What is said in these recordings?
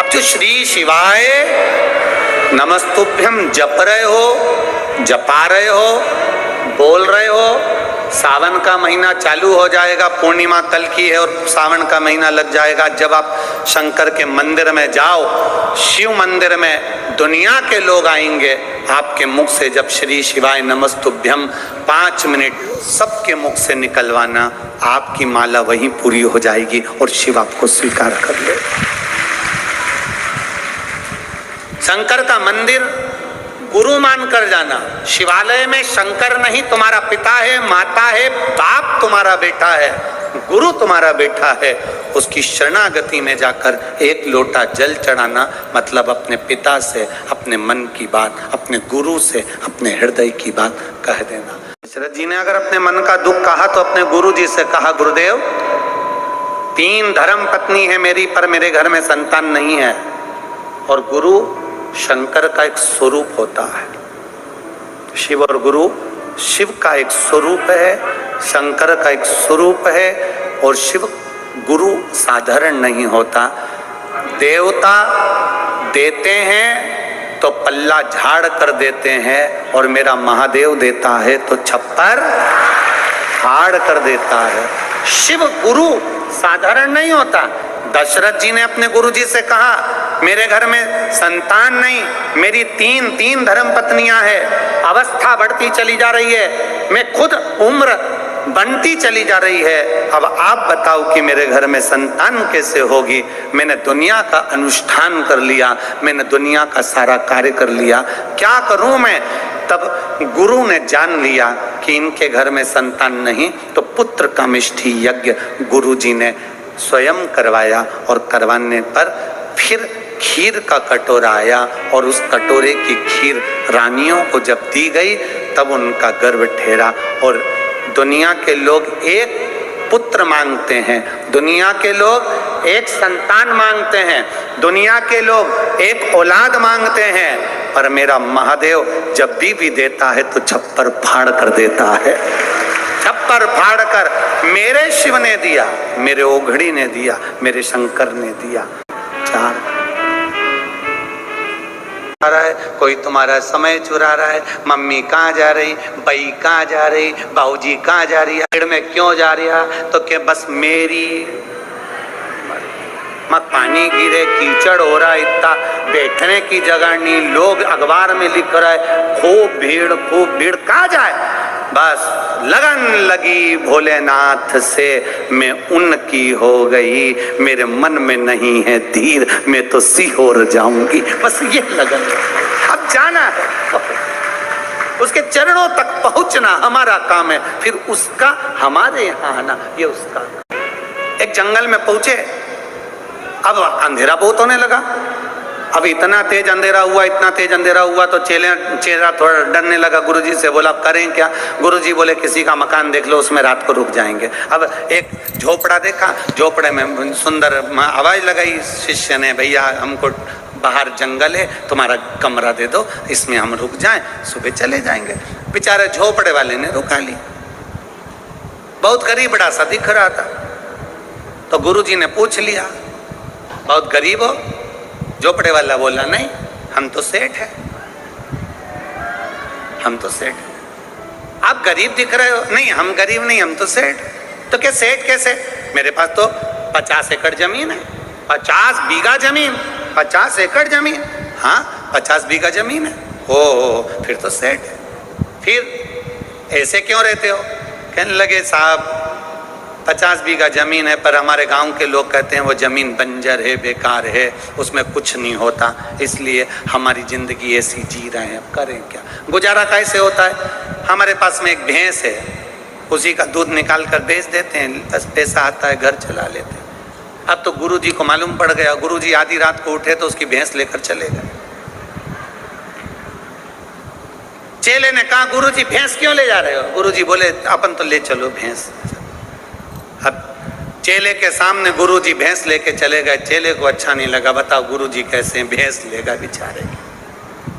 अब जो श्री शिवाय नमस्तुभ्यम जप रहे हो, जपा रहे हो, बोल रहे हो, सावन का महीना चालू हो जाएगा, पूर्णिमा कल की है और सावन का महीना लग जाएगा। जब आप शंकर के मंदिर में जाओ, शिव मंदिर में दुनिया के लोग आएंगे, आपके मुख से जब श्री शिवाय नमस्तुभ्यम 5 मिनट सबके मुख से निकलवाना, आपकी माला वहीं पूरी हो जाएगी और शिव आपको स्वीकार कर ले। शंकर का मंदिर गुरु मान कर जाना। शिवालय में शंकर नहीं तुम्हारा पिता है, माता है, बाप तुम्हारा बेटा है, गुरु तुम्हारा बेटा है। उसकी शरणागति में जाकर एक लोटा जल चढ़ाना, मतलब अपने पिता से अपने मन की बात, अपने गुरु से अपने हृदय की बात कह देना। दशरथ जी ने अगर अपने मन का दुख कहा तो अपने गुरु जी से कहा, गुरुदेव 3 धर्म पत्नी है मेरी, पर मेरे घर में संतान नहीं है। और गुरु शंकर का एक स्वरूप होता है। शिव और गुरु, शिव का एक स्वरूप है, शंकर का एक स्वरूप है। और शिव गुरु साधारण नहीं होता। देवता देते हैं तो पल्ला झाड़ कर देते हैं, और मेरा महादेव देता है तो छप्पर फाड़ कर देता है। शिव गुरु साधारण नहीं होता। दशरथ जी ने अपने गुरु जी से कहा, मेरे घर में संतान नहीं, मेरी 3 धर्म पत्नियां हैं, अवस्था बढ़ती चली जा रही है, मैं खुद उम्र बनती चली जा रही है। अब आप बताओ कि मेरे घर में संतान कैसे होगी? मैंने दुनिया का अनुष्ठान कर लिया, मैंने दुनिया का सारा कार्य कर लिया, क्या करूं मैं? तब गुरु ने जान लिया कि इनके घर में संतान नहीं, तो पुत्र कामेष्ठी यज्ञ गुरु जी ने स्वयं करवाया। और करवाने पर फिर खीर का कटोरा आया, और उस कटोरे की खीर रानियों को जब दी गई तब उनका गर्भ ठहरा। और दुनिया के लोग एक पुत्र मांगते हैं, दुनिया के लोग एक संतान मांगते हैं, दुनिया के लोग एक औलाद मांगते हैं, पर मेरा महादेव जब भी देता है तो छप्पर फाड़ कर देता है। छप्पर फाड़ कर मेरे शिव ने दिया, मेरे ओघड़ी ने दिया, मेरे शंकर ने दिया। 4 रहा है, कोई तुम्हारा समय चुरा रहा है, मम्मी कहाँ जा रही, बई कहाँ जा रही, बाबूजी कहाँ जा रही है, पेड़ में क्यों जा रही है? तो क्या बस मेरी पानी गिरे, कीचड़ हो रहा है, इतना बैठने की जगह नहीं, लोग अखबार में लिख रहा है खूब भीड़, कहाँ जाए? बस लगन लगी भोलेनाथ से, मैं उनकी हो गई, मेरे मन में नहीं है धीर, मैं तो सीहोर जाऊंगी। बस ये लगन, अब जाना है, उसके चरणों तक पहुंचना हमारा काम है, फिर उसका हमारे यहाँ आना ये उसका। एक जंगल में पहुंचे, अब अंधेरा बहुत होने लगा। अब इतना तेज अंधेरा हुआ, इतना तेज अंधेरा हुआ तो चेहरा थोड़ा डरने लगा। गुरुजी से बोला करें क्या? गुरुजी बोले किसी का मकान देख लो, उसमें रात को रुक जाएंगे। अब एक झोपड़ा देखा, झोपड़े में सुंदर आवाज लगाई शिष्य ने, भैया हमको बाहर जंगल है, तुम्हारा कमरा दे दो, इसमें हम रुक जाएं, सुबह चले जाएंगे। बेचारे झोपड़े वाले ने रुका ली, बहुत गरीब बड़ा सा दिख रहा था। तो गुरुजी ने पूछ लिया, बहुत गरीब हो? झोपड़े वाला बोला नहीं, हम तो सेठ है, हम तो सेठ। आप गरीब दिख रहे हो? नहीं हम गरीब नहीं, हम तो सेठ। तो क्या सेठ कैसे? मेरे पास तो 50 एकड़ जमीन है, 50 बीघा जमीन, 50 एकड़ जमीन, हाँ 50 बीघा जमीन है। ओ फिर तो सेठ है। फिर ऐसे क्यों रहते हो? कहने लगे साहब 50 बीघा जमीन है, पर हमारे गांव के लोग कहते हैं वो जमीन बंजर है, बेकार है, उसमें कुछ नहीं होता, इसलिए हमारी जिंदगी ऐसी जी रहे हैं, अब करें क्या? गुजारा कैसे होता है? हमारे पास में एक भैंस है, उसी का दूध निकाल कर बेच देते हैं, बस पैसा आता है, घर चला लेते हैं। अब तो गुरुजी को मालूम पड़ गया, गुरुजी आधी रात को उठे तो उसकी भैंस लेकर चले गए। चेले ने कहा गुरुजी भैंस क्यों ले जा रहे हो? गुरुजी बोले अपन तो ले चलो भैंस। अब चेले के सामने गुरुजी भैंस लेके चले गए, चेले को अच्छा नहीं लगा, बताओ गुरुजी कैसे भैंस लेगा बेचारे।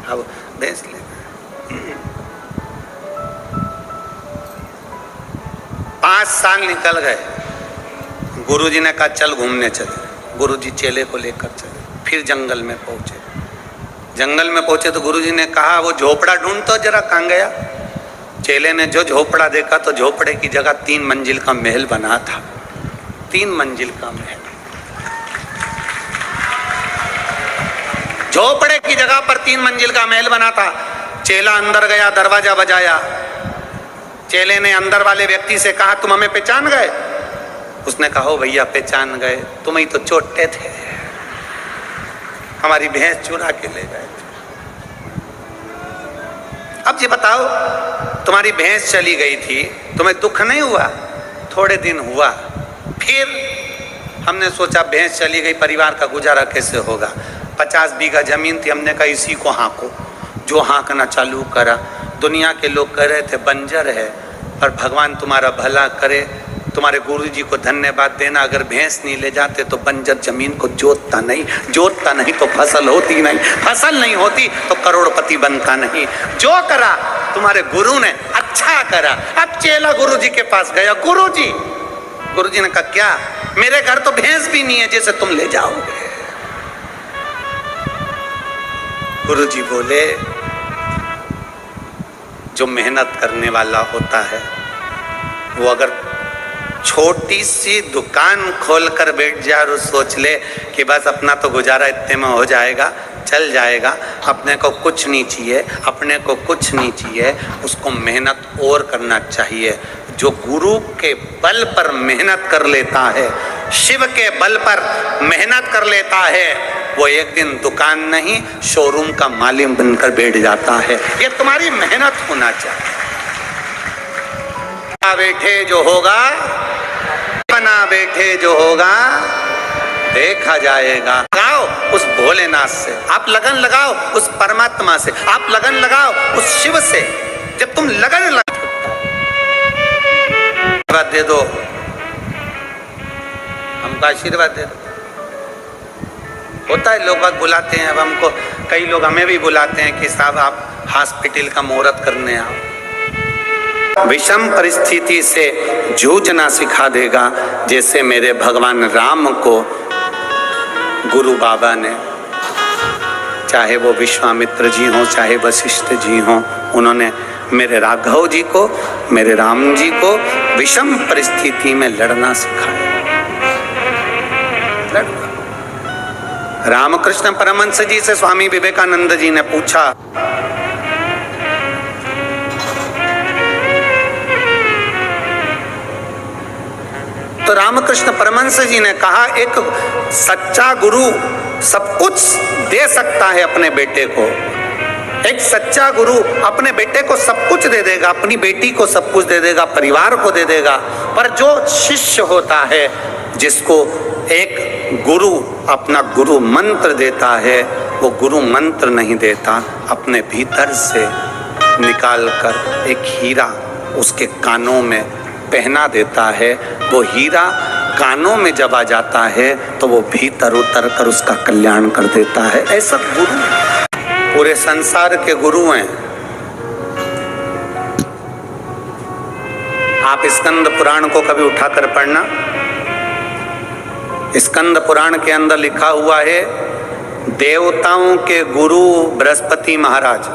अब भैंस ले गए। 5 साल निकल गए, गुरुजी ने कहा चल घूमने चले। गुरुजी चेले को लेकर चले। फिर जंगल में पहुंचे। जंगल में पहुंचे तो गुरुजी ने कहा वो झोपड़ा ढूंढ तो जरा, कहाँ गया? चेले ने जो झोपड़ा देखा तो झोपड़े की जगह 3 मंजिल का महल बना था। 3 मंजिल का महल, झोपड़े की जगह पर 3 मंजिल का महल बना था। चेला अंदर गया, दरवाजा बजाया। चेले ने अंदर वाले व्यक्ति से कहा तुम हमें पहचान गए? उसने कहा भैया पहचान गए, तुम ही तो चोटे थे, हमारी भैंस चुरा के ले गए थे। अब ये बताओ, तुम्हारी भैंस चली गई थी, तुम्हें दुख नहीं हुआ? थोड़े दिन हुआ, फिर हमने सोचा भैंस चली गई, परिवार का गुजारा कैसे होगा। 50 बीघा जमीन थी, हमने कहा इसी को हाँको। जो हाँकना चालू करा। दुनिया के लोग कह रहे थे बंजर है, पर भगवान तुम्हारा भला करे, तुम्हारे गुरुजी को धन्यवाद देना, अगर भैंस नहीं ले जाते तो बंजर जमीन को जोतता नहीं तो फसल होती नहीं, फसल नहीं होती तो करोड़पति बनता नहीं। जो करा तुम्हारे गुरु ने अच्छा करा। अब चेला गुरुजी के पास गया, गुरुजी ने कहा क्या? मेरे घर तो भैंस भी नहीं है जिसे तुम ले जाओगे। गुरुजी बोले जो मेहनत करने वाला होता है वो अगर छोटी सी दुकान खोलकर बैठ जाए और सोच ले कि बस अपना तो गुजारा इतने में हो जाएगा, चल जाएगा, अपने को कुछ नहीं चाहिए, उसको मेहनत और करना चाहिए। जो गुरु के बल पर मेहनत कर लेता है, शिव के बल पर मेहनत कर लेता है, वो एक दिन दुकान नहीं शोरूम का मालिक बनकर बैठ जाता है। ये तुम्हारी मेहनत होना चाहिए। बैठे जो होगा, बना बैठे जो होगा देखा जाएगा। लगाओ उस भोलेनाथ से, आप लगन लगाओ उस परमात्मा से, आप लगन लगाओ उस शिव से। जब तुम लगन आशीर्वाद दे दो, हमको आशीर्वाद दे दो। होता है लोग बुलाते हैं, अब हमको कई लोग हमें भी बुलाते हैं कि साहब आप हॉस्पिटल का मुहूर्त करने आओ। विषम परिस्थिति से जूझना सिखा देगा, जैसे मेरे भगवान राम को गुरु बाबा ने, चाहे वो विश्वामित्र जी हो चाहे वशिष्ठ जी हो, उन्होंने मेरे राघव जी को, मेरे राम जी को विषम परिस्थिति में लड़ना सिखाया। रामकृष्ण परमहंस जी से स्वामी विवेकानंद जी ने पूछा, तो रामकृष्ण परमहंस जी ने कहा एक सच्चा गुरु सब कुछ दे सकता है अपने बेटे को। एक सच्चा गुरु अपने बेटे को सब कुछ दे देगा, अपनी बेटी को सब कुछ दे देगा, परिवार को दे देगा, पर जो शिष्य होता है, जिसको एक गुरु अपना गुरु मंत्र देता है, वो गुरु मंत्र नहीं देता, अपने भीतर से निकाल कर एक हीरा उसके कानों में पहना देता है। वो हीरा कानों में जब आ जाता है तो वो भीतर उतर कर उसका कल्याण कर देता है। ऐसा गुरु पूरे संसार के गुरु हैं। आप स्कंद पुराण को कभी उठाकर पढ़ना। स्कंद पुराण के अंदर लिखा हुआ है, देवताओं के गुरु बृहस्पति महाराज,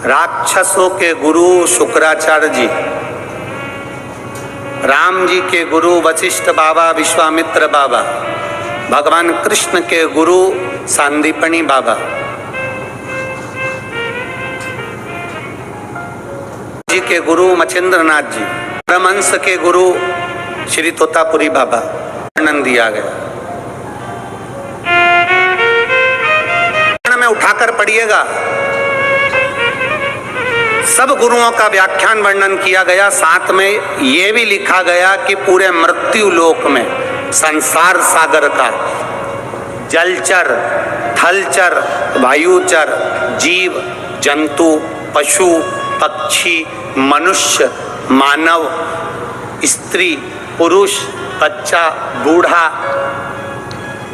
राक्षसों के गुरु शुक्राचार्य जी, राम जी के गुरु वशिष्ठ बाबा विश्वामित्र बाबा, भगवान कृष्ण के गुरु सांदीपनी बाबा जी के गुरु मच्छिंद्रनाथ जी, परमहंस के गुरु श्री तोतापुरी बाबा, वर्णन दिया गया। में उठाकर पढ़िएगा, सब गुरुओं का व्याख्यान वर्णन किया गया। साथ में यह भी लिखा गया कि पूरे मृत्यु लोक में संसार सागर का जलचर, थलचर, वायुचर, जीव, जंतु, पशु, पक्षी, मनुष्य, मानव, स्त्री, पुरुष, बच्चा, बूढ़ा,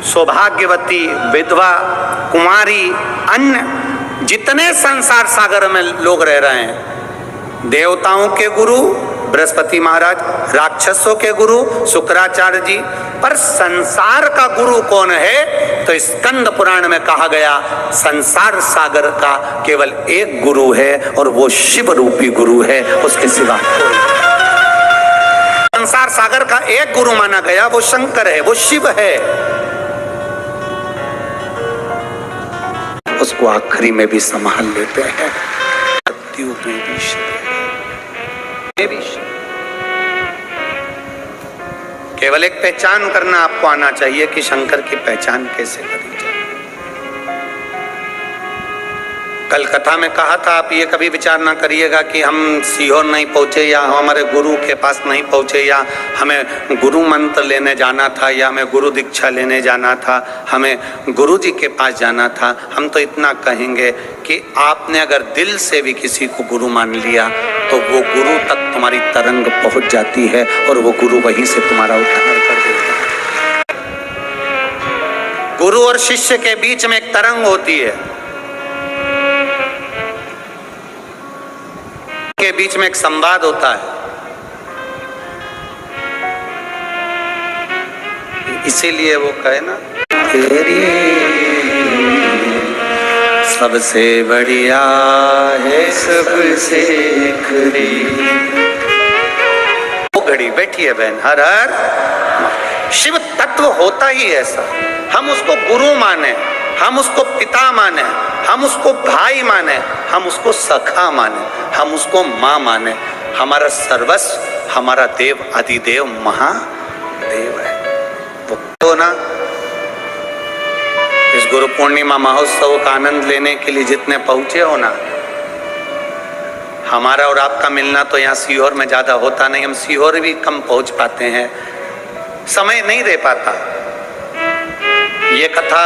सौभाग्यवती, विधवा, कुमारी, अन्य जितने संसार सागर में लोग रह रहे हैं, देवताओं के गुरु, बृहस्पति महाराज, राक्षसों के गुरु शुक्राचार्य जी, पर संसार का गुरु कौन है? तो स्कंद पुराण में कहा गया संसार सागर का केवल एक गुरु है और वो शिव रूपी गुरु है, उसके सिवा कोई। संसार सागर का एक गुरु माना गया, वो शंकर है, वो शिव है। उसको आखिरी में भी संभाल लेते हैं, मृत्यु में भी शिव। केवल एक पहचान करना आपको आना चाहिए कि शंकर की पहचान कैसे करी जाए। कल कथा में कहा था, आप ये कभी विचार ना करिएगा कि हम सीहोर नहीं पहुंचे या हमारे गुरु के पास नहीं पहुंचे या हमें गुरु मंत्र लेने जाना था या हमें गुरु दीक्षा लेने जाना था, हमें गुरु जी के पास जाना था। हम तो इतना कहेंगे कि आपने अगर दिल से भी किसी को गुरु मान लिया तो वो गुरु तक तुम्हारी तरंग पहुंच जाती है और वो गुरु वहीं से तुम्हारा उद्धार कर देता है। गुरु और शिष्य के बीच में एक तरंग होती है, के बीच में एक संवाद होता है। इसीलिए वो कहे ना, तेरी सबसे बढ़िया है सबसे खरी। वो घड़ी बैठी है बहन, हर हर शिव तत्व होता ही ऐसा। हम उसको गुरु माने, हम उसको पिता माने, हम उसको भाई माने, हम उसको सखा माने, हम उसको माँ माने। हमारा सर्वस्व, हमारा देव आदिदेव महादेव है वो तो ना। इस गुरु पूर्णिमा महोत्सव का आनंद लेने के लिए जितने पहुंचे हो ना, हमारा और आपका मिलना तो यहाँ सीहोर में ज्यादा होता नहीं, हम सीहोर भी कम पहुंच पाते हैं, समय नहीं रह पाता। ये कथा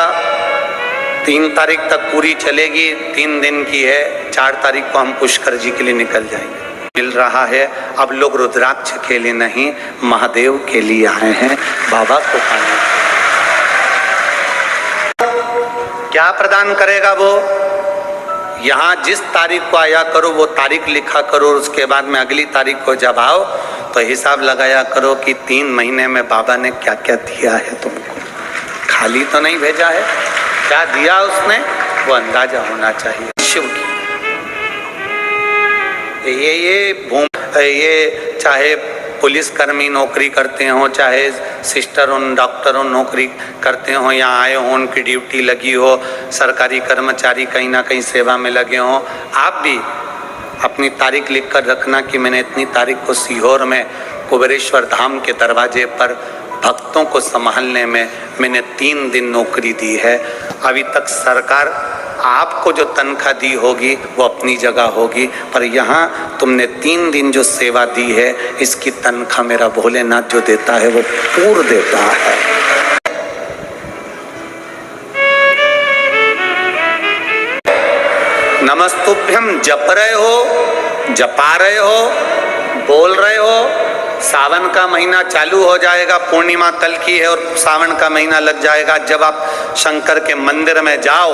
3 तारीख तक पूरी चलेगी, 3 दिन की है। 4 तारीख को हम पुष्कर जी के लिए निकल जाएंगे। मिल रहा है, अब लोग रुद्राक्ष के लिए नहीं महादेव के लिए आए हैं, बाबा को पाने। क्या प्रदान करेगा वो? यहाँ जिस तारीख को आया करो वो तारीख लिखा करो, उसके बाद में अगली तारीख को जब आओ तो हिसाब लगाया करो कि 3 महीने में बाबा ने क्या क्या दिया है तुमको। खाली तो नहीं भेजा है, क्या दिया उसने वो अंदाजा होना चाहिए। शिव की ये चाहे पुलिसकर्मी नौकरी करते हो, चाहे सिस्टर हो, डॉक्टर हो नौकरी करते हो, यहाँ आए हो, उनकी ड्यूटी लगी हो, सरकारी कर्मचारी कहीं ना कहीं सेवा में लगे हो, आप भी अपनी तारीख लिख कर रखना कि मैंने इतनी तारीख को सीहोर में कुबेरेश्वर धाम के दरवाजे पर भक्तों को संभालने में मैंने 3 दिन नौकरी दी है। अभी तक सरकार आपको जो तनख्वाह दी होगी वो अपनी जगह होगी, पर यहाँ तुमने 3 दिन जो सेवा दी है इसकी तनख्वाह मेरा भोलेनाथ जो देता है वो पूर्ण देता है। नमस्तुभ्यम जप रहे हो, जपा रहे हो, बोल रहे हो। सावन का महीना चालू हो जाएगा, पूर्णिमा कल की है और सावन का महीना लग जाएगा। जब आप शंकर के मंदिर में जाओ,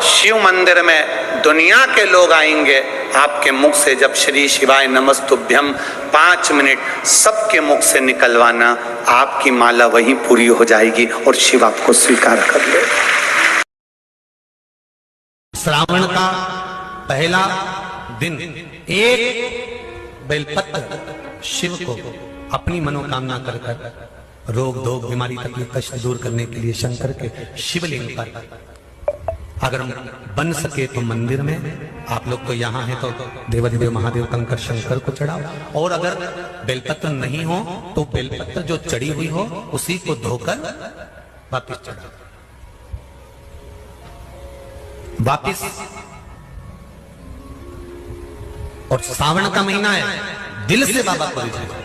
शिव मंदिर में दुनिया के लोग आएंगे, आपके मुख से जब श्री शिवाय नमस्तुभ्यम 5 मिनट सबके मुख से निकलवाना, आपकी माला वहीं पूरी हो जाएगी और शिव आपको स्वीकार कर ले। श्रावण का पहला दिन एक बेलपत्र शिव को अपनी मनोकामना कर कर रोग धोग बीमारी तकलीफ कष्ट दूर करने के लिए शंकर के शिवलिंग पर अगर बन सके तो मंदिर में, आप लोग तो यहाँ हैं तो देवाधिदेव महादेव कंकर शंकर को चढ़ाओ, और अगर बेलपत्र नहीं हो तो बेलपत्र जो चढ़ी हुई हो उसी को धोकर वापिस चढ़ाओ। वापिस और सावन का महीना है, दिल से बाबा को रिझाओ।